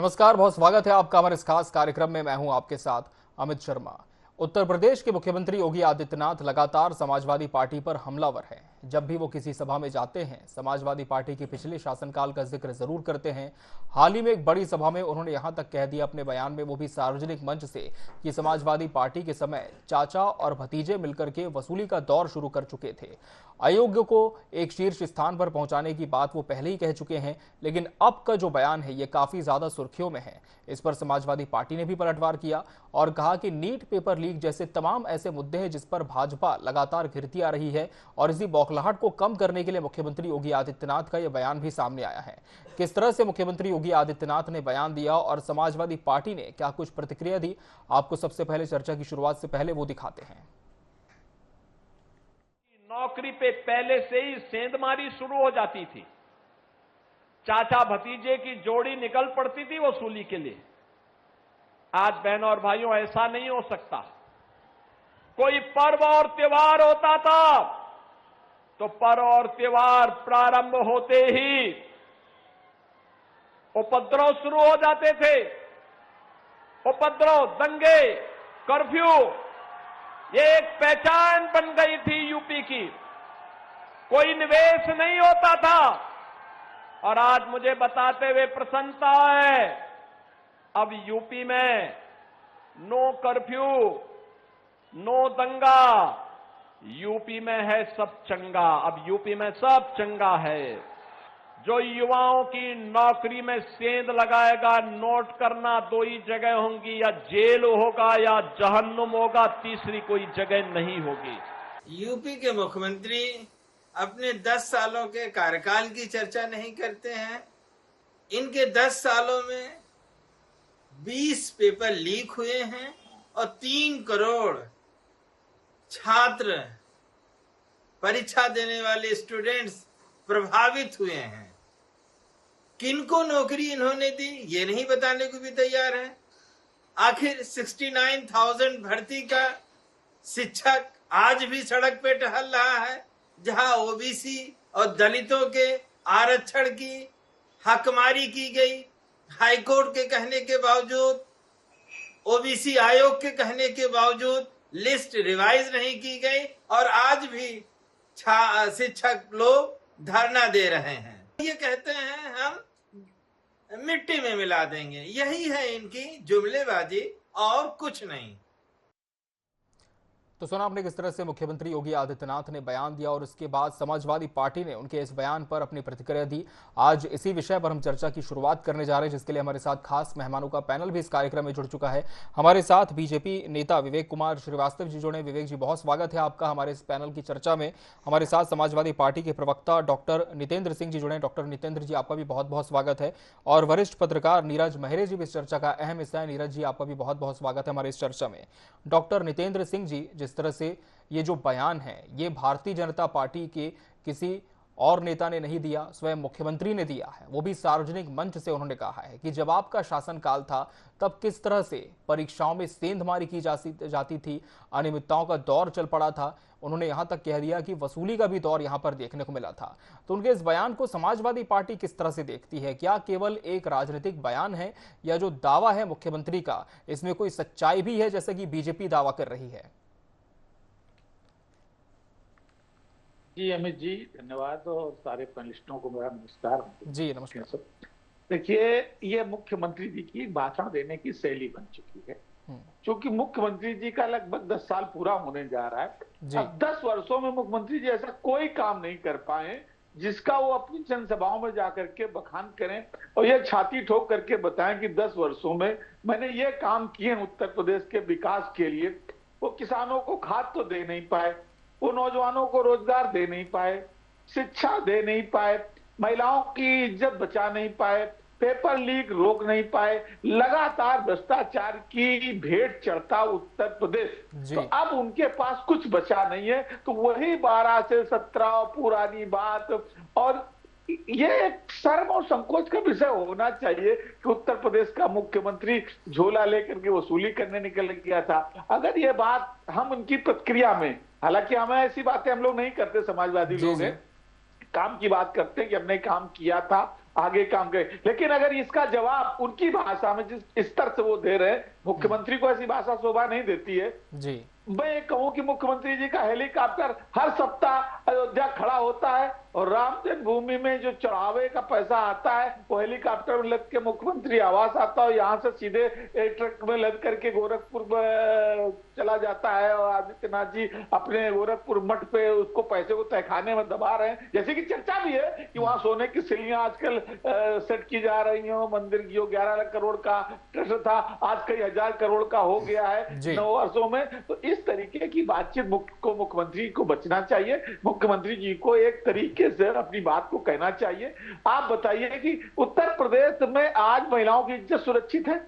नमस्कार, बहुत स्वागत है आपका हमारे इस खास कार्यक्रम में। मैं हूं आपके साथ अमित शर्मा। उत्तर प्रदेश के मुख्यमंत्री योगी आदित्यनाथ लगातार समाजवादी पार्टी पर हमलावर हैं। जब भी वो किसी सभा में जाते हैं, समाजवादी पार्टी के पिछले शासनकाल का जिक्र जरूर करते हैं। हाल ही में एक बड़ी सभा में उन्होंने यहां तक कह दिया अपने बयान में, वो भी सार्वजनिक मंच से, कि समाजवादी पार्टी के समय चाचा और भतीजे मिलकर के वसूली का दौर शुरू कर चुके थे। अयोग्य को एक शीर्ष स्थान पर पहुंचाने की बात वो पहले ही कह चुके हैं, लेकिन अब का जो बयान है ये काफी ज्यादा सुर्खियों में है। इस पर समाजवादी पार्टी ने भी पलटवार किया और कहा कि नीट पेपर लीक जैसे तमाम ऐसे मुद्दे हैं जिस पर भाजपा लगातार घिरती आ रही है, और इसी बौखलाहट को कम करने के लिए मुख्यमंत्री योगी आदित्यनाथ का यह बयान भी सामने आया है। किस तरह से मुख्यमंत्री योगी आदित्यनाथ ने बयान दिया और समाजवादी पार्टी ने क्या कुछ प्रतिक्रिया दी, आपको सबसे पहले चर्चा की शुरुआत से पहले वो दिखाते हैं। नौकरी पे पहले से ही सेंधमारी शुरू हो जाती थी। चाचा भतीजे की जोड़ी निकल पड़ती थी वसूली के लिए। आज बहनों और भाइयों ऐसा नहीं हो सकता। कोई पर्व और त्योहार होता था तो पर्व और त्योहार प्रारंभ होते ही उपद्रव शुरू हो जाते थे। उपद्रव, दंगे, कर्फ्यू, ये एक पहचान बन गई थी यूपी की। कोई निवेश नहीं होता था। और आज मुझे बताते हुए प्रसन्नता है, अब यूपी में नो कर्फ्यू, नो दंगा, यूपी में है सब चंगा। अब यूपी में सब चंगा है। जो युवाओं की नौकरी में सेंध लगाएगा, नोट करना दो ही जगह होंगी, या जेल होगा या जहन्नुम होगा, तीसरी कोई जगह नहीं होगी। यूपी के मुख्यमंत्री अपने 10 सालों के कार्यकाल की चर्चा नहीं करते हैं। इनके 10 सालों में 20 पेपर लीक हुए हैं और 3 करोड़ छात्र, परीक्षा देने वाले स्टूडेंट्स प्रभावित हुए हैं। किनको नौकरी इन्होंने दी ये नहीं बताने को भी तैयार है। आखिर 69,000 भर्ती का शिक्षक आज भी सड़क पे टहल रहा है, जहां ओबीसी और दलितों के आरक्षण की हकमारी की गई। हाईकोर्ट के कहने के बावजूद, ओबीसी आयोग के कहने के बावजूद लिस्ट रिवाइज नहीं की गई और आज भी शिक्षक लोग धरना दे रहे हैं। ये कहते हैं हम मिट्टी में मिला देंगे। यही है इनकी जुमलेबाजी और कुछ नहीं। तो सुना आपने किस तरह से मुख्यमंत्री योगी आदित्यनाथ ने बयान दिया और उसके बाद समाजवादी पार्टी ने उनके इस बयान पर अपनी प्रतिक्रिया दी। आज इसी विषय पर हम चर्चा की शुरुआत करने जा रहे हैं, जिसके लिए हमारे साथ खास मेहमानों का पैनल भी इस कार्यक्रम में जुड़ चुका है। हमारे साथ बीजेपी नेता विवेक कुमार श्रीवास्तव जी जुड़े। विवेक जी, बहुत स्वागत है आपका हमारे इस पैनल की चर्चा में। हमारे साथ समाजवादी पार्टी के प्रवक्ता डॉक्टर नितेंद्र सिंह जी जुड़े। डॉक्टर नितेंद्र जी, आपका भी बहुत बहुत स्वागत है। और वरिष्ठ पत्रकार नीरज महरे जी भी इस चर्चा का अहम हिस्सा है। नीरज जी, आपका भी बहुत बहुत स्वागत है हमारे इस चर्चा में। डॉक्टर नितेंद्र सिंह जी, जिस तरह से ये जो बयान है ये भारतीय जनता पार्टी के किसी और नेता ने नहीं दिया, स्वयं मुख्यमंत्री ने दिया है। वो भी सार्वजनिक मंच से उन्होंने कहा है कि जब आपका शासनकाल था तब किस तरह से परीक्षाओं में सेंधमारी की जाती थी, अनियमितताओं का दौर चल पड़ा था। उन्होंने यहां तक कह दिया कि वसूली का भी दौर यहां पर देखने को मिला था। तो उनके इस बयान को समाजवादी पार्टी किस तरह से देखती है? क्या केवल एक राजनीतिक बयान है, या जो दावा है मुख्यमंत्री का इसमें कोई सच्चाई भी है, जैसे कि बीजेपी दावा कर रही है? जी अमित जी, धन्यवाद। और सारे पैनलिस्टों को मेरा नमस्कार। जी नमस्कार। देखिए, ये मुख्यमंत्री जी की भाषण देने की शैली बन चुकी है। क्योंकि मुख्यमंत्री जी का लगभग 10 साल पूरा होने जा रहा है। अब 10 वर्षों में मुख्यमंत्री जी ऐसा कोई काम नहीं कर पाए जिसका वो अपनी जनसभाओं में जाकर के बखान करें और ये छाती ठोक करके बताएं कि 10 वर्षों में मैंने ये काम किए उत्तर प्रदेश के विकास के लिए। वो किसानों को खाद तो दे नहीं पाए, वो नौजवानों को रोजगार दे नहीं पाए, शिक्षा दे नहीं पाए, महिलाओं की इज्जत बचा नहीं पाए, पेपर लीक रोक नहीं पाए, लगातार भ्रष्टाचार की भेंट चढ़ता उत्तर प्रदेश। तो अब उनके पास कुछ बचा नहीं है। तो वही 12 से 17 पुरानी बात। और ये एक शर्म और संकोच का विषय होना चाहिए कि उत्तर प्रदेश का मुख्यमंत्री झोला लेकर के वसूली करने निकल गया था। अगर ये बात हम उनकी प्रतिक्रिया में, हालांकि हमें ऐसी बातें हम लोग नहीं करते, समाजवादी लोग हैं, काम की बात करते हैं कि हमने काम किया था, आगे काम करें। लेकिन अगर इसका जवाब उनकी भाषा में जिस स्तर से वो दे रहे हैं, मुख्यमंत्री को ऐसी भाषा शोभा नहीं देती है जी। मैं कहूं कि मुख्यमंत्री जी का हेलीकॉप्टर हर सप्ताह अयोध्या खड़ा होता है और राम जन्मभूमि में जो चढ़ावे का पैसा आता है वो हेलीकॉप्टर में लद के मुख्यमंत्री आवास आता है, यहाँ से सीधे ट्रक में लद करके गोरखपुर चला जाता है और आदित्यनाथ जी अपने गोरखपुर मठ पे उसको पैसे को तहखाने में दबा रहे हैं। जैसे कि चर्चा भी है कि वहां सोने की सिलियां आजकल सेट की जा रही हो, मंदिर की 11 लाख करोड़ का ट्रस्ट था आज कई हजार करोड़ का हो गया है 9 वर्षों में। तो इस तरीके की बातचीत को मुख्यमंत्री को बचना चाहिए। मुख्यमंत्री जी को एक तरीके से अपनी बात को कहना चाहिए। आप बताइए कि उत्तर प्रदेश में आज महिलाओं की इज्जत सुरक्षित है?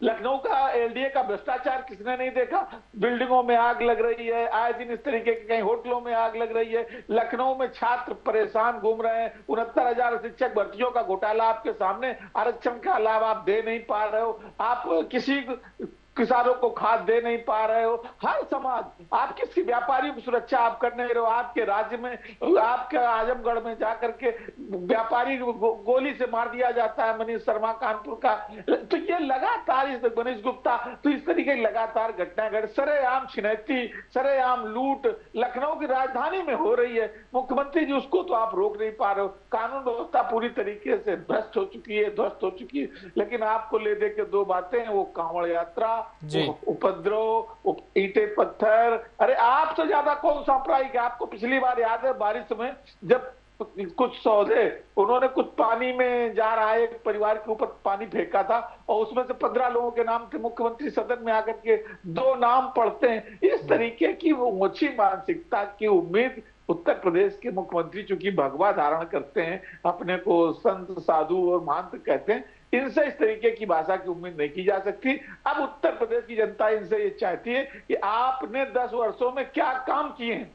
लखनऊ का एलडीए का भ्रष्टाचार किसने नहीं देखा? बिल्डिंगों में आग लग रही है, आए दिन इस तरीके के कहीं होटलों में आग लग रही है। लखनऊ में छात्र परेशान घूम रहे हैं, 69,000 शिक्षक भर्तियों का घोटाला आपके सामने, आरक्षण का लाभ आप दे नहीं पा रहे हो, आप किसी किसानों को खाद दे नहीं पा रहे हो, हर समाज आप किसी व्यापारियों की सुरक्षा आप कर नहीं रहे हो। आपके राज्य में आपके आजमगढ़ में जाकर के व्यापारी गोली से मार दिया जाता है, मनीष शर्मा कानपुर का। तो ये लगातार मनीष गुप्ता, तो इस तरीके की लगातार घटनाएं घट, सरेआम छिनैती, सरेआम लूट लखनऊ की राजधानी में हो रही है। मुख्यमंत्री जी उसको तो आप रोक नहीं पा रहे हो। कानून व्यवस्था पूरी तरीके से भ्रष्ट हो चुकी है, ध्वस्त हो चुकी है। लेकिन आपको ले दे के दो बातें हैं, वो कांवड़ यात्रा, उपद्रव, ईंटे पत्थर। अरे आप तो ज्यादा कौन सांप्रदायिक है? आपको पिछली बार याद है बारिश में जब कुछ सौदे उन्होंने कुछ पानी में जा रहा है, एक परिवार के ऊपर पानी फेंका था और उसमें से 15 लोगों के नाम थे। मुख्यमंत्री सदन में आकर के 2 नाम पढ़ते हैं। इस तरीके की वो ऊंची मानसिकता की उम्मीद उत्तर प्रदेश के मुख्यमंत्री चूंकि भगवा धारण करते हैं, अपने को संत साधु और महंत कहते हैं, इनसे इस तरीके की भाषा की उम्मीद नहीं की जा सकती। अब उत्तर प्रदेश की जनता इनसे ये चाहती है कि आपने 10 वर्षों में क्या काम किए हैं,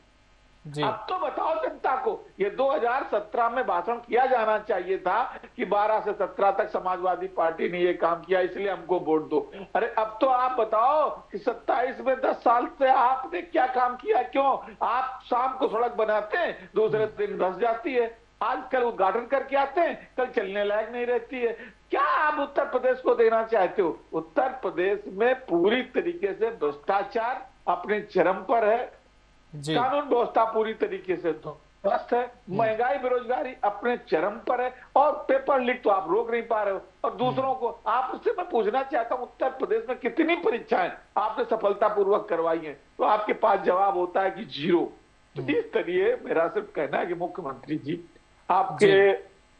अब तो बताओ जनता को। ये 2017 में भाषण किया जाना चाहिए था कि 12 से 17 तक समाजवादी पार्टी ने ये काम किया इसलिए हमको वोट दो। अरे अब तो आप बताओ कि 27 में 10 साल से आपने क्या काम किया? क्यों आप शाम को सड़क बनाते हैं, दूसरे दिन धंस जाती है, आज कल उद्घाटन करके आते हैं, कल चलने लायक नहीं रहती है। क्या आप उत्तर प्रदेश को देना चाहते हो? उत्तर प्रदेश में पूरी तरीके से भ्रष्टाचार अपने चरम पर है, कानून व्यवस्था पूरी तरीके से ध्वस्त है, महंगाई बेरोजगारी अपने चरम पर है और पेपर लीक तो आप रोक नहीं पा रहे हो। और दूसरों को आपसे मैं पूछना चाहता हूं, उत्तर प्रदेश में कितनी परीक्षाएं आपने सफलतापूर्वक करवाई हैं? तो आपके पास जवाब होता है कि 0। तो इस तरीके मेरा सिर्फ कहना है कि मुख्यमंत्री जी आपके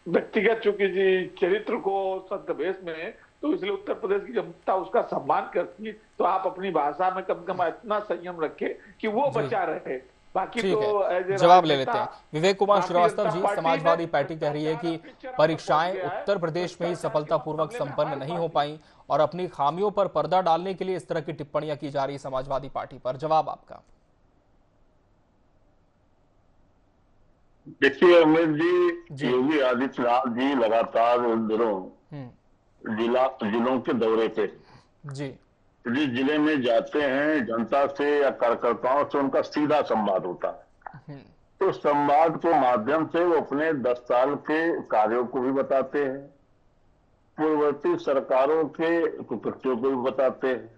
व्यक्तिगत चूंकि जी चरित्र को संतवेश में, तो इसलिए उत्तर प्रदेश की जनता उसका सम्मान करती है। तो आप अपनी भाषा में कम से कम इतना संयम रखें कि वो बचा रहे। बाकी तो जवाब ले लेते हैं। विवेक कुमार श्रीवास्तव जी, समाजवादी पार्टी कह रही है कि परीक्षाएं उत्तर प्रदेश में ही सफलतापूर्वक संपन्न नहीं हो पाई और अपनी खामियों पर पर्दा डालने के लिए इस तरह की टिप्पणियां की जा रही है समाजवादी पार्टी पर। जवाब आपका। देखिए अमित जी, योगी आदित्यनाथ जी लगातार इन दिनों जिलों के दौरे पे जी, जिस जिले में जाते हैं जनता से या कार्यकर्ताओं से उनका सीधा संवाद होता है। तो संवाद के माध्यम से वो अपने 10 साल के कार्यों को भी बताते हैं, पूर्ववर्ती सरकारों के कुकृत्यों को भी बताते हैं।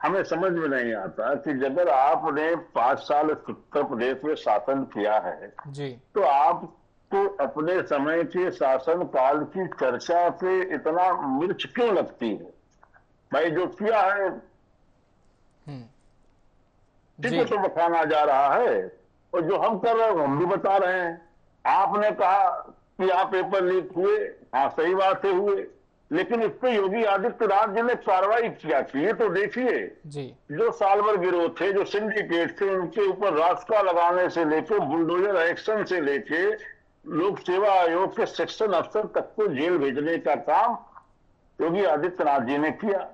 हमें समझ में नहीं आता कि अगर आपने 5 साल उत्तर प्रदेश में शासन किया है जी, तो आपको अपने समय के शासन काल की चर्चा पे इतना मिर्च क्यों लगती है? भाई जो किया है ठीक तो बखाना जा रहा है और जो हम कर रहे हैं हम भी बता रहे हैं। आपने कहा कि आप पेपर लीक हुए, हाँ सही बात है हुए, लेकिन इस पे योगी आदित्यनाथ जी ने कार्रवाई क्या की है तो देखिए। जो साल भर गिरोह थे, जो सिंडिकेट थे, उनके ऊपर रास्ता लगाने से लेकर बुलडोजर एक्शन से लेके लोक सेवा आयोग के सेक्शन अफसर तक को जेल भेजने का काम योगी आदित्यनाथ जी ने किया।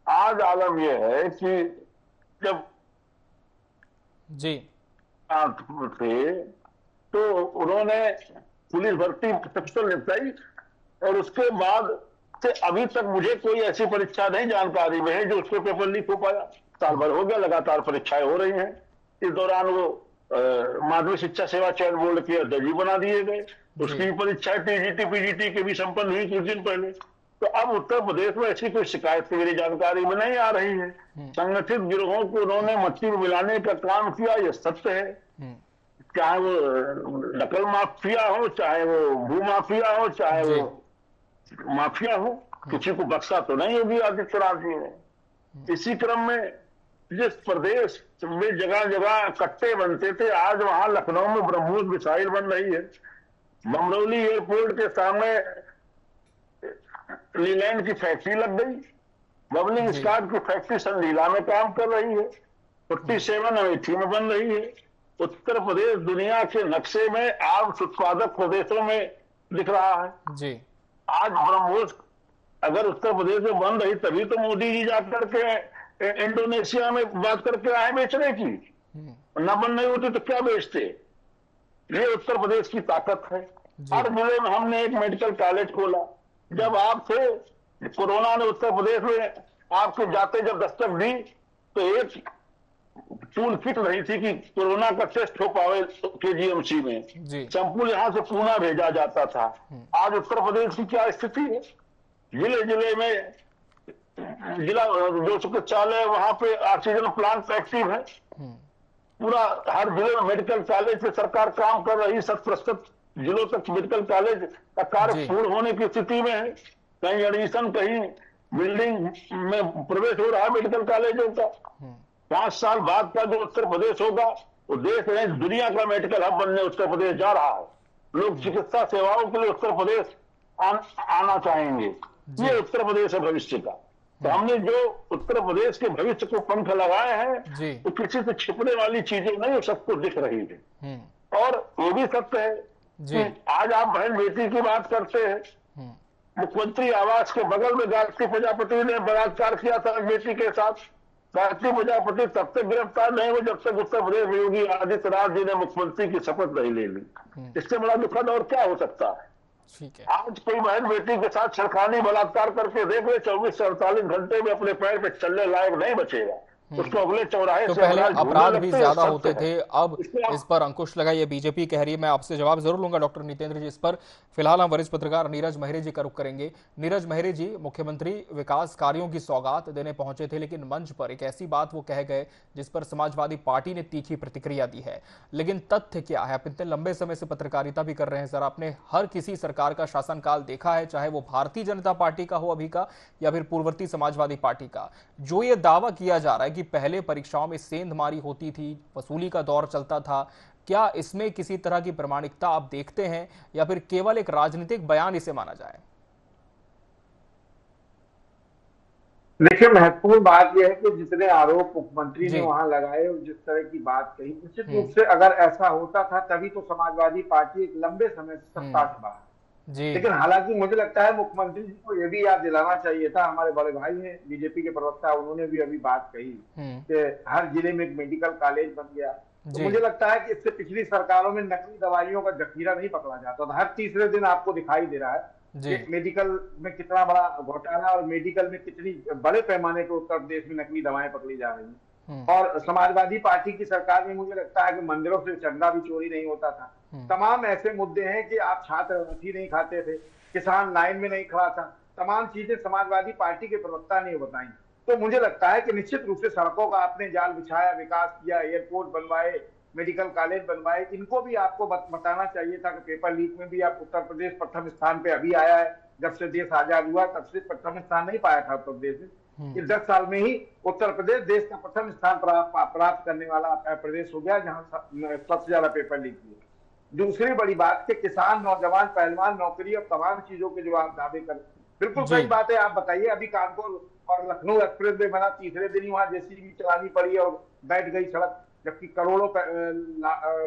आज आलम यह है कि जब थे तो उन्होंने पुलिस भर्ती तत्काल निपटाई और उसके बाद से अभी तक मुझे कोई ऐसी परीक्षा नहीं जानकारी में है जो उसके पेपर लीक हो पाया। साल भर हो गया, लगातार परीक्षाएं हो रही हैं। इस दौरान वो माध्यमिक शिक्षा सेवा चयन बोर्ड के अध्यक्ष बना दिए गए। उसकी परीक्षा टीजीटी पीजीटी के भी संपन्न हुई कुछ दिन पहले। तो अब उत्तर प्रदेश में ऐसी कोई शिकायत मेरी जानकारी में नहीं आ रही है। संगठित गिरोहों को उन्होंने मट्टी में मिलाने का काम किया, यह सत्य है। चाहे वो नकल माफिया हो, चाहे वो भू माफिया हो, चाहे वो माफिया हो, किसी को बख्शा तो नहीं होगी आदित्यनाथ जी ने। इसी क्रम में जिस प्रदेश में जगह जगह कट्टे बनते थे, आज वहां लखनऊ में ब्रह्मोस मिसाइल बन रही है। बमरौली एयरपोर्ट के सामने लीलैंड की फैक्ट्री लग गई। बबलिंग स्टार्ट की फैक्ट्री संडीला में काम कर रही है। 47 अमेठी में बन रही है। उत्तर प्रदेश दुनिया के नक्शे में आर्म्स उत्पादक प्रदेशों में दिख रहा है जी। आज ब्रह्मोस अगर उत्तर प्रदेश में बन रही तभी तो मोदी जी जाकर के इंडोनेशिया में बात करके आए बेचने की। न बन नहीं होती तो क्या बेचते। ये उत्तर प्रदेश की ताकत है। हर जिले में हमने एक मेडिकल कॉलेज खोला। जब आप थे, कोरोना ने उत्तर प्रदेश में आपके जाते जब दस्तक दी तो एक टूल किट नहीं थी कि कोरोना का टेस्ट हो पावे केजीएमसी में। सैंपल यहां से पूना भेजा जाता था। आज उत्तर प्रदेश की क्या स्थिति है। जिले जिले में जिला जो चिकित्सालय वहां पे ऑक्सीजन प्लांट एक्टिव है। पूरा हर जिले में मेडिकल कॉलेज पे सरकार काम कर रही। 100% जिलों तक मेडिकल कॉलेज का कार्य पूर्ण होने की स्थिति में है। कहीं एडमिशन, कहीं बिल्डिंग में प्रवेश हो रहा है मेडिकल कॉलेजों का। 5 साल बाद का जो उत्तर प्रदेश होगा वो देश में दुनिया का मेडिकल हब बनने उत्तर प्रदेश जा रहा है। लोग चिकित्सा सेवाओं के लिए उत्तर प्रदेश आना चाहेंगे। ये उत्तर प्रदेश है भविष्य का। तो हमने जो उत्तर प्रदेश के भविष्य को पंख लगाए हैं वो किसी से छिपने वाली चीजें नहीं, वो सबको दिख रही है। और ये भी सत्य है कि आज आप बहन बेटी की बात करते हैं। मुख्यमंत्री आवास के बगल में गायत्री प्रजापति ने बलात्कार किया था बेटी के साथ। गायत्री प्रजापति तब तक गिरफ्तार नहीं हुए जब तक उत्तर प्रदेश में योगी आदित्यनाथ जी ने मुख्यमंत्री की शपथ नहीं ले ली। इससे बड़ा दुखद और क्या हो सकता है। आज कोई बहन बेटी के साथ छेड़खानी बलात्कार करके देख ले, 24 से 48 घंटे में अपने पैर पे चलने लायक नहीं बचेगा। उसको अगले चौराहे तो से पहले अपराध भी ज्यादा होते थे, अब इस पर अंकुश लगा। ये बीजेपी कह रही है। मैं आपसे जवाब जरूर लूंगा डॉक्टर नितेंद्र जी इस पर। फिलहाल हम वरिष्ठ पत्रकार नीरज मेहरे जी का रुख करेंगे। नीरज मेहरे जी, मुख्यमंत्री विकास कार्यों की सौगात देने पहुंचे थे, लेकिन मंच पर एक ऐसी बात वो कह गए जिस पर समाजवादी पार्टी ने तीखी प्रतिक्रिया दी है। लेकिन तथ्य क्या है? आप इतने लंबे समय से पत्रकारिता भी कर रहे हैं सर, आपने हर किसी सरकार का शासनकाल देखा है, चाहे वो भारतीय जनता पार्टी का हो अभी का या फिर पूर्ववर्ती समाजवादी पार्टी का। जो ये दावा किया जा रहा है कि पहले परीक्षाओं में सेंधमारी होती थी, वसूली का दौर चलता था, क्या इसमें किसी तरह की प्रामाणिकता आप देखते हैं या फिर केवल एक राजनीतिक बयान इसे माना जाए? देखिए, महत्वपूर्ण बात यह है कि जितने आरोप मुख्यमंत्री ने वहां लगाए और जिस तरह की बात कही, निश्चित रूप से अगर ऐसा होता था तभी तो समाजवादी पार्टी एक लंबे समय से सत्ता से बाहर। लेकिन हालांकि मुझे लगता है मुख्यमंत्री जी को यह भी याद दिलाना चाहिए था। हमारे बड़े भाई हैं बीजेपी के प्रवक्ता, उन्होंने भी अभी बात कही कि हर जिले में एक मेडिकल कॉलेज बन गया। तो मुझे लगता है कि इससे पिछली सरकारों में नकली दवाइयों का जखीरा नहीं पकड़ा जाता था। हर तीसरे दिन आपको दिखाई दे रहा है कि मेडिकल में कितना बड़ा घोटाला और मेडिकल में कितनी बड़े पैमाने पर उत्तर प्रदेश में नकली दवाएं पकड़ी जा रही हैं। और समाजवादी पार्टी की सरकार में मुझे लगता है कि मंदिरों से चंदा भी चोरी नहीं होता था। तमाम ऐसे मुद्दे हैं कि आप छात्र रोटी नहीं खाते थे, किसान लाइन में नहीं खड़ा था, तमाम चीजें समाजवादी पार्टी के प्रवक्ता ने बताई। तो मुझे लगता है कि निश्चित रूप से सड़कों का आपने जाल बिछाया, विकास किया, एयरपोर्ट बनवाए, मेडिकल कॉलेज बनवाए, इनको भी आपको बताना चाहिए था कि पेपर लीक में भी आप उत्तर प्रदेश प्रथम स्थान पे अभी आया है। जब से देश आजाद हुआ तब से प्रथम स्थान नहीं पाया था उत्तर प्रदेश में। इस 10 साल में ही उत्तर प्रदेश देश का प्रथम स्थान प्राप्त करने वाला प्रदेश हो गया जहां सबसे ज्यादा पेपर लीक हुए। दूसरी बड़ी बात कि किसान, नौजवान, पहलवान, नौकरी और तमाम चीजों के जो आप दावे कर, बिल्कुल सही बात है। आप बताइए, अभी कानपुर और लखनऊ एक्सप्रेस वे बना, तीसरे दिन ही वहां जेसीबी चलानी पड़ी और बैठ गई सड़क, जबकि करोड़ों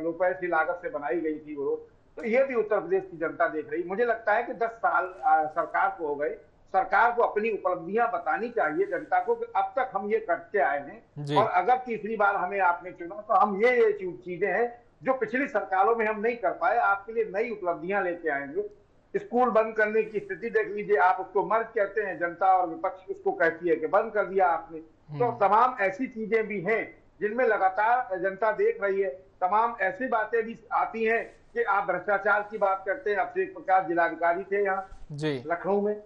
रुपए की लागत से बनाई गई थी वो। तो ये भी उत्तर प्रदेश की जनता देख रही। मुझे लगता है कि 10 साल सरकार को हो गए, सरकार को अपनी उपलब्धियां बतानी चाहिए जनता को कि अब तक हम ये करते आए हैं और अगर तीसरी बार हमें आपने चुना तो हम ये चीजें हैं जो पिछली सरकारों में हम नहीं कर पाए, आपके लिए नई उपलब्धियां लेके आएंगे। स्कूल बंद करने की स्थिति देख लीजिए, आप उसको मर्ज कहते हैं, जनता और विपक्ष उसको कहती है कि बंद कर दिया आपने। तो तमाम ऐसी चीजें भी हैं जिनमें लगातार जनता देख रही है। तमाम ऐसी बातें भी आती हैं कि आप भ्रष्टाचार की बात करते हैं। अभिषेक प्रकाश जिलाधिकारी थे यहाँ लखनऊ में,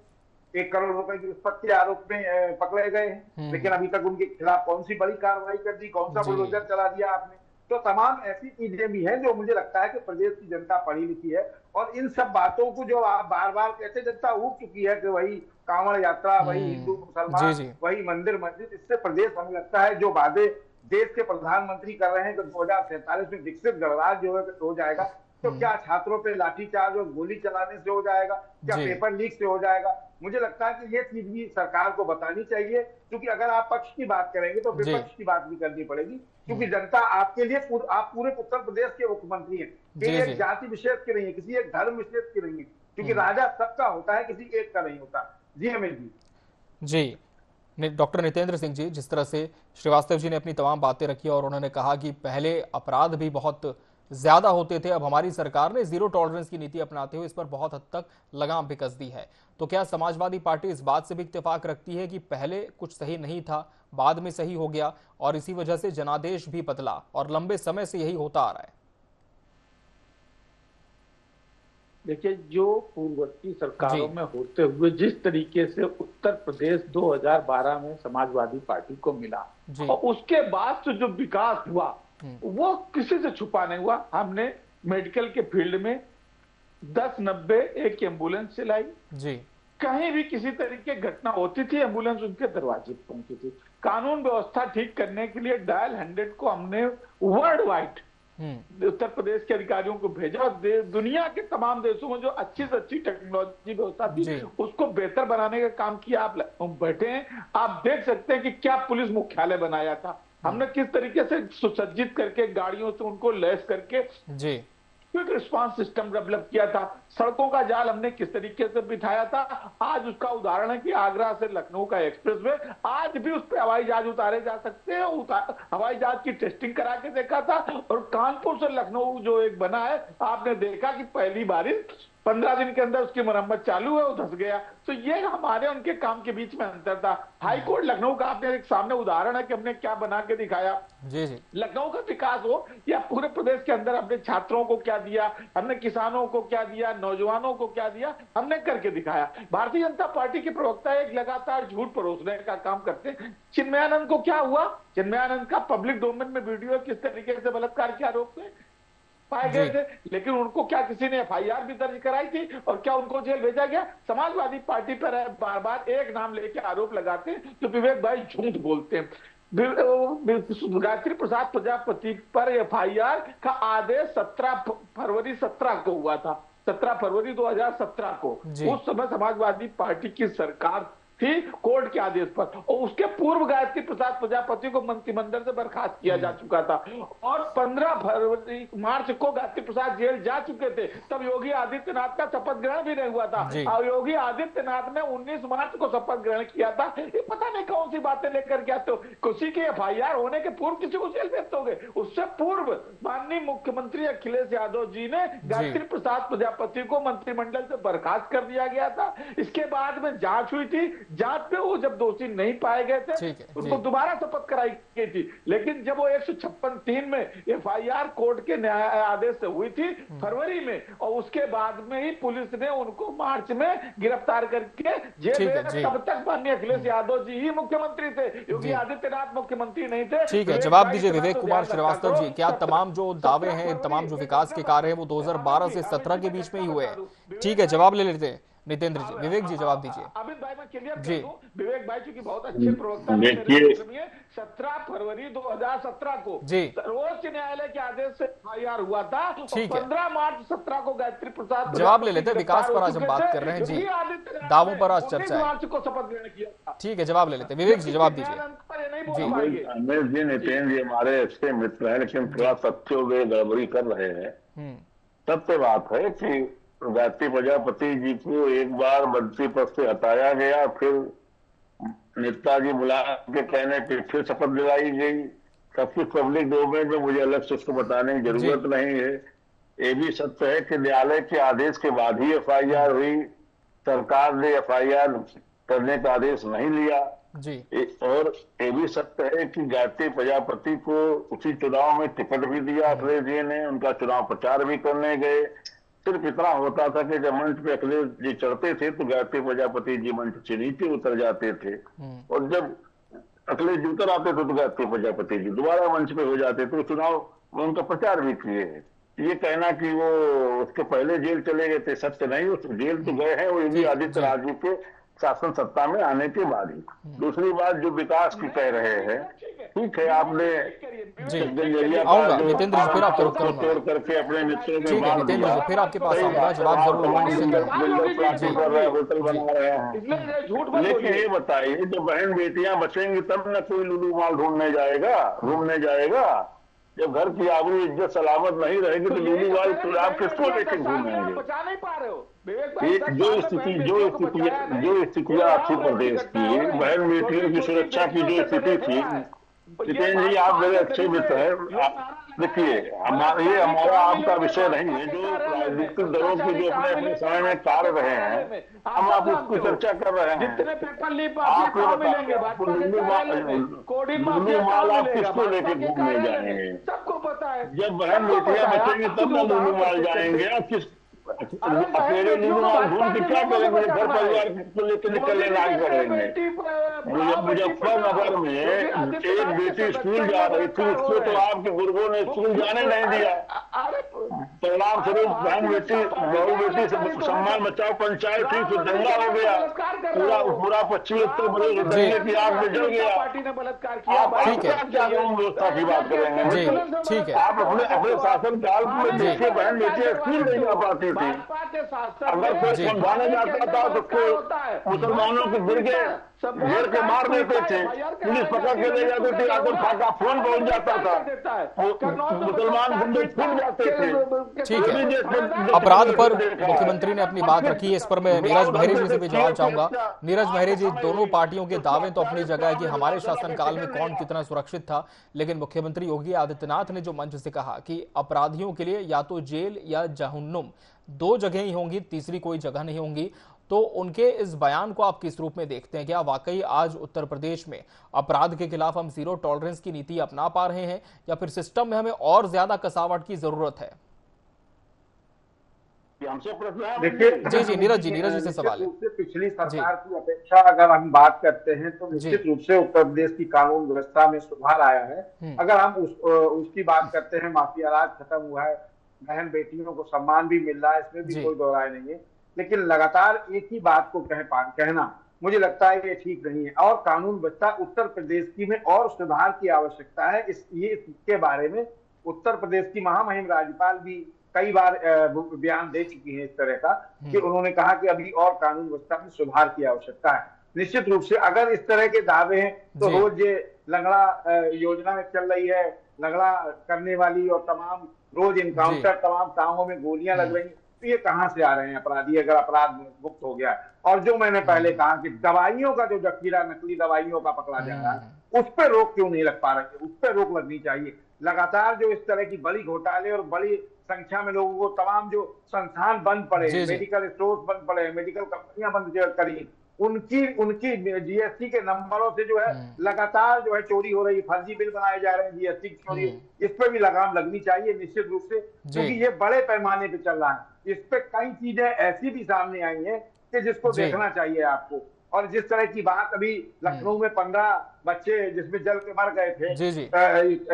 1 करोड़ रुपए की रिश्वत के आरोप में पकड़े गए हैं, लेकिन अभी तक उनके खिलाफ कौन सी बड़ी कार्रवाई कर दी, कौन सा बुलडोजर चला दिया आपने। तो तमाम ऐसी चीजें भी हैं जो मुझे लगता है कि प्रदेश की जनता पढ़ी लिखी है, और इन सब बातों को जो आप बार बार कहते, जनता उब चुकी है कि वही कांवड़ यात्रा, वही हिंदू मुसलमान, वही मंदिर मस्जिद। इससे प्रदेश हमें लगता है जो वादे देश के प्रधानमंत्री कर रहे हैं कि 2047 में विकसित गणराज्य हो जाएगा, तो क्या छात्रों पे लाठीचार्ज और गोली चलाने से हो जाएगा, क्या पेपर लीक से हो जाएगा? मुझे लगता है कि ये चीज भी सरकार को बतानी चाहिए, क्योंकि अगर आप पक्ष की बात करेंगे तो विपक्ष की बात भी करनी पड़ेगी, क्योंकि जनता आपके लिए आप पूरे उत्तर प्रदेश के मुख्यमंत्री हैं। किसी एक जाति विशेष के नहीं है, किसी एक धर्म विशेष के नहीं है, क्योंकि राजा सबका होता है, किसी एक का नहीं होता। जी अमित जी। डॉक्टर नितेंद्र सिंह जी, जिस तरह से श्रीवास्तव जी ने अपनी तमाम बातें रखी और उन्होंने कहा कि पहले अपराध भी बहुत ज्यादा होते थे, अब हमारी सरकार ने जीरो टॉलरेंस की नीति अपनाते हुए इस पर बहुत हद तक लगाम भी कस दी है, तो क्या समाजवादी पार्टी इस बात से भी इत्तेफाक रखती है कि पहले कुछ सही नहीं था, बाद में सही हो गया और इसी वजह से जनादेश भी बदला और लंबे समय से यही होता आ रहा है? देखिए, जो पूर्ववर्ती सरकारों में होते हुए जिस तरीके से उत्तर प्रदेश 2012 में समाजवादी पार्टी को मिला और उसके बाद से जो विकास हुआ वो किसी से छुपा नहीं हुआ। हमने मेडिकल के फील्ड में 10-90 एक एम्बुलेंस चलाई जी, कहीं भी किसी तरीके की घटना होती थी एम्बुलेंस उनके दरवाजे पर पहुंची थी। कानून व्यवस्था ठीक करने के लिए डायल 100 को हमने वर्ल्ड वाइड उत्तर प्रदेश के अधिकारियों को भेजा और दुनिया के तमाम देशों में जो अच्छी से अच्छी टेक्नोलॉजी व्यवस्था थी उसको बेहतर बनाने का काम किया। आप बैठे हैं, आप देख सकते हैं कि क्या पुलिस मुख्यालय बनाया था हमने, किस तरीके से सुसज्जित करके गाड़ियों से उनको लैस करके जी क्विक रिस्पांस सिस्टम डेवलप किया था। सड़कों का जाल हमने किस तरीके से बिठाया था। आज उसका उदाहरण है कि आगरा से लखनऊ का एक्सप्रेसवे आज भी उस पर हवाई जहाज उतारे जा सकते हैं। हवाई जहाज की टेस्टिंग करा के देखा था। और कानपुर से लखनऊ जो एक बना है, आपने देखा कि पहली बारिश 15 दिन के अंदर उसकी मरम्मत चालू है, वो धंस गया। तो ये हमारे उनके काम के बीच में अंतर था। हाई कोर्ट लखनऊ का आपने एक सामने उदाहरण है कि हमने क्या बना के दिखाया। जी जी, लखनऊ का विकास हो या पूरे प्रदेश के अंदर हमने छात्रों को क्या दिया, हमने किसानों को क्या दिया, नौजवानों को क्या दिया, हमने करके दिखाया। भारतीय जनता पार्टी के प्रवक्ता एक लगातार झूठ परोसने का काम करते हैं। चिन्मयानंद को क्या हुआ? चिन्मयानंद का पब्लिक डोमेन में वीडियो किस तरीके से बलात्कार के आरोप में पाए गए थे, लेकिन उनको क्या किसी ने एफआईआर भी दर्ज कराई थी और क्या उनको जेल भेजा गया? समाजवादी पार्टी पर बार बार एक नाम लेके आरोप लगाते हैं तो विवेक भाई झूठ बोलते हैं। गायत्री प्रसाद प्रजापति पर एफआईआर का आदेश 17 फरवरी 17 को हुआ था, 17 फरवरी 2017 को। उस समय समाजवादी पार्टी की सरकार थी कोर्ट के आदेश पर, और उसके पूर्व गायत्री प्रसाद प्रजापति को मंत्रिमंडल से बर्खास्त किया जा चुका था। और 15 फरवरी मार्च को गायत्री प्रसाद जेल जा चुके थे, तब योगी आदित्यनाथ का शपथ ग्रहण भी नहीं हुआ था। और योगी आदित्यनाथ ने 19 मार्च को शपथ ग्रहण किया था। ये पता नहीं कौन सी बातें लेकर के आते हो। किसी के एफआईआर होने के पूर्व किसी को जेल भेज दोगे? उससे पूर्व माननीय मुख्यमंत्री अखिलेश यादव जी ने गायत्री प्रसाद प्रजापति को मंत्रिमंडल से बर्खास्त कर दिया गया था। इसके बाद में जांच हुई थी, जांच में वो जब दोषी नहीं पाए गए थे उनको दोबारा शपथ कराई गई थी। लेकिन जब वो 156(3) में एफआईआर कोर्ट के न्याय आदेश से हुई थी फरवरी में, और उसके बाद में ही पुलिस ने उनको मार्च में गिरफ्तार करके जेल में, तब तक माननीय अखिलेश यादव जी ही मुख्यमंत्री थे, योगी आदित्यनाथ मुख्यमंत्री नहीं थे। ठीक है, जवाब दीजिए विवेक कुमार श्रीवास्तव जी, क्या तमाम जो दावे हैं, तमाम जो विकास के कार्य हैं वो 2012 से 17 के बीच में ही हुए हैं? ठीक है, जवाब ले लेते हैं नितेंद्र जी। विवेक जी जवाब दीजिए। अमित भाई मैं क्लियर कर दूं, विवेक भाई चूंकि बहुत अच्छे प्रवक्ता हैं, 17 फरवरी 2017 को सर्वोच्च न्यायालय के आदेश से एफआईआर हुआ था। 15 मार्च 17 को गायत्री प्रसाद। जवाब ले लेते हैं, विकास पर आज हम बात कर रहे हैं जी, दावों पर आज चर्चा है। मार्च को शपथ ग्रहण किया। ठीक है, जवाब ले लेते हैं। विवेक जी जवाब दीजिए। अमित जी, नितेंद्र जी हमारे अच्छे मित्र हैं, लेकिन थोड़ा तथ्यों में गड़बड़ी कर रहे हैं। सत्य बात है कि गायत्री प्रजापति जी को एक बार मंत्री पद से हटाया गया, फिर नेताजी मुलायम के कहने पे फिर शपथ दिलाई गई। सब कुछ पब्लिक डोमेन में, मुझे अलग से उसको बताने की जरूरत नहीं है। ये भी सत्य है कि न्यायालय के आदेश के बाद ही एफआईआर हुई, सरकार ने एफआईआर करने का आदेश नहीं लिया। जी। और ये भी सत्य है कि गायत्री प्रजापति को उसी चुनाव में टिकट भी दिया अखिलेश जी ने, उनका चुनाव प्रचार भी करने गए। सिर्फ इतना होता था कि जब मंच पे अखिलेश जी चढ़ते थे तो गायत्री प्रजापति जी मंच से नीचे उतर जाते थे, और जब अखिलेश जी उतर आते थे तो गायत्री प्रजापति जी दोबारा मंच पे हो जाते थे। चुनाव में उनका प्रचार भी किए हैं। ये कहना कि वो उसके पहले जेल चले गए थे, सत्य नहीं। उस जेल तो गए हैं वो योगी आदित्यनाथ जी के शासन सत्ता में आने के बाद ही। दूसरी बात जो विकास की कह रहे हैं, ठीक है, आपने नितेंद्र जी फिर आपके तोड़ करके अपने मित्रों में बांट नितेंद्र जी फिर आपके पास आऊंगा, जवाब जरूर कर रहे हैं, होटल बना रहे हैं। लेकिन ये बताइए, जब बहन बेटियां बचेंगी तब न कोई लुलू माल ढूंढने जाएगा, घूमने जाएगा। जब घर की आबरू इज्जत सलामत नहीं रहेगी तो लूलू वाल तो आप किसको लेकर घूमेंगे? जो स्थितियां थी प्रदेश की, बहन बेटियों की सुरक्षा की जो स्थिति थी, जितेंद्र जी आप मेरे अच्छे मित्र हैं। देखिए, ये हमारा आपका विषय नहीं है। जो राजनीतिक दलों की जो अपने अपने समय में कार्य रहे हैं, हम आप उसकी चर्चा कर रहे हैं। लुलू माल आप किसको लेके घूमने जाएंगे? सबको पता है, जब बहन बेटियां बचेंगी तब ना लुलू माल जाएंगे। आप किस अकेले लुलू माल घूम के क्या करेंगे? घर परिवार को लेकर निकलने लायक करेंगे। मुजफ्फरनगर में एक बेटी स्कूल जा रही थी, उसको तो आपके बुजुर्गों ने स्कूल जाने नहीं दिया। परिणाम स्वरूप बहन बेटी बहू बेटी से सम्मान बचाओ पंचायत थी, तो दंगा हो गया। पूरा पश्चिमी उत्तर प्रदेश दंगे की आग में जल गया। आप क्या कानून व्यवस्था की बात करेंगे? ठीक है, आप अपने शासन काल में देखिए, बहन बेटियां स्कूल नहीं जा पाती थी। अगर कोई समझाने जाता था तो मुसलमानों के घेर के मार देते थे, पुलिस पकड़ के ले जाती थी, आदम खां का फोन पहुंच जाता था, मुसलमान गुंडे छूट जाते थे। ठीक है, अपराध पर मुख्यमंत्री ने अपनी बात रखी है, इस पर मैं नीरज महरी जी से भी जवाब चाहूंगा। नीरज महरी जी, दोनों पार्टियों के दावे तो अपनी जगह है कि हमारे शासनकाल में कौन कितना सुरक्षित था, लेकिन मुख्यमंत्री योगी आदित्यनाथ ने जो मंच से कहा कि अपराधियों के लिए या तो जेल या जहन्नुम, दो जगह ही होंगी, तीसरी कोई जगह नहीं होंगी, तो उनके इस बयान को आप किस रूप में देखते हैं? क्या वाकई आज उत्तर प्रदेश में अपराध के खिलाफ हम जीरो टॉलरेंस की नीति अपना पा रहे हैं, या फिर सिस्टम में हमें और ज्यादा कसावट की जरूरत है? देखिए जी नीरज जी से सवाल है। पिछली सरकार की अपेक्षा अगर हम बात करते हैं तो निश्चित रूप से उत्तर प्रदेश की कानून व्यवस्था में सुधार आया है। अगर हम उसकी बात करते हैं, माफिया राज खत्म हुआ है, बहन बेटियों को सम्मान भी मिल रहा है, इसमें भी कोई दो राय नहीं है। लेकिन लगातार एक ही बात को कहना मुझे लगता है ये ठीक नहीं है, और कानून व्यवस्था उत्तर प्रदेश की में और सुधार की आवश्यकता है। इसके बारे में उत्तर प्रदेश की महामहिम राज्यपाल भी कई बार बयान दे चुकी है इस तरह का, कि उन्होंने कहा कि अभी और कानून व्यवस्था में सुधार की आवश्यकता है। निश्चित रूप से अगर इस तरह के दावे हैं तो रोज ये लंगड़ा योजना में चल रही है, लंगड़ा करने वाली, और तमाम रोज इनकाउंटर, तमाम टांगों में गोलियां लग रही, तो ये कहां से आ रहे हैं अपराधी अगर अपराध मुक्त हो गया? और जो मैंने पहले कहा कि दवाइयों का जो जखीरा, नकली दवाइयों का पकड़ा जा रहा है, उस पर रोक क्यों नहीं लग पा रही? उस पर रोक लगनी चाहिए। लगातार जो इस तरह की बड़ी घोटाले और बड़ी संख्या में लोगों को, तमाम जो संस्थान बंद पड़े, मेडिकल स्टोर बंद पड़े, मेडिकल कंपनियां बंद करी, उनकी जीएसटी के नंबरों से जो है लगातार जो है चोरी हो रही है, फर्जी बिल बनाए जा रहे हैं, जीएसटी की चोरी, इस पर भी लगाम लगनी चाहिए निश्चित रूप से, क्योंकि ये बड़े पैमाने पे चल रहा है। इस पे कई चीजें ऐसी भी सामने आई हैं कि जिसको देखना चाहिए आपको। और जिस तरह की बात अभी लखनऊ में 15 बच्चे जिसमें जल के मर गए थे,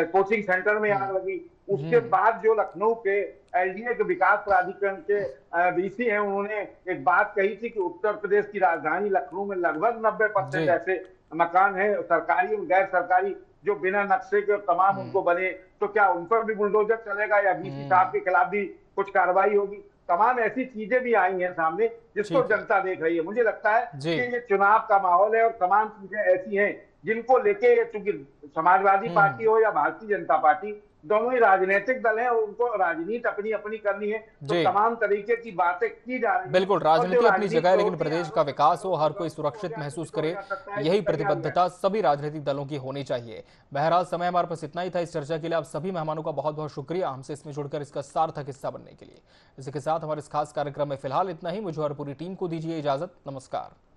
कोचिंग सेंटर में आग लगी, उसके बाद जो लखनऊ के एलडीए के विकास प्राधिकरण के वीसी हैं, उन्होंने एक बात कही थी कि उत्तर प्रदेश की राजधानी लखनऊ में लगभग 90% ऐसे मकान है, सरकारी और गैर सरकारी, जो बिना नक्शे के तमाम उनको बने, तो क्या उन पर भी बुलडोजर चलेगा या वीसी साहब के खिलाफ भी कुछ कार्रवाई होगी? तमाम ऐसी चीजें भी आई हैं सामने जिसको जनता देख रही है। मुझे लगता है कि ये चुनाव का माहौल है और तमाम चीजें ऐसी हैं जिनको लेके, चूंकि समाजवादी पार्टी हो या भारतीय जनता पार्टी, दोनों ही राजनीतिक दल हैं और उनको राजनीति अपनी अपनी करनी है, तो तमाम तरीके की बातें की जा रही है। बिल्कुल, राजनीति अपनी जगह है, लेकिन प्रदेश का विकास हो, हर कोई सुरक्षित महसूस करे, यही प्रतिबद्धता सभी राजनीतिक दलों की होनी चाहिए। बहरहाल समय हमारे पास इतना ही था इस चर्चा के लिए। आप सभी मेहमानों का बहुत बहुत शुक्रिया हमसे इसमें जुड़कर इसका सार्थक हिस्सा बनने के लिए। इसी के साथ हमारे इस खास कार्यक्रम में फिलहाल इतना ही। मुझे और पूरी टीम को दीजिए इजाजत। नमस्कार।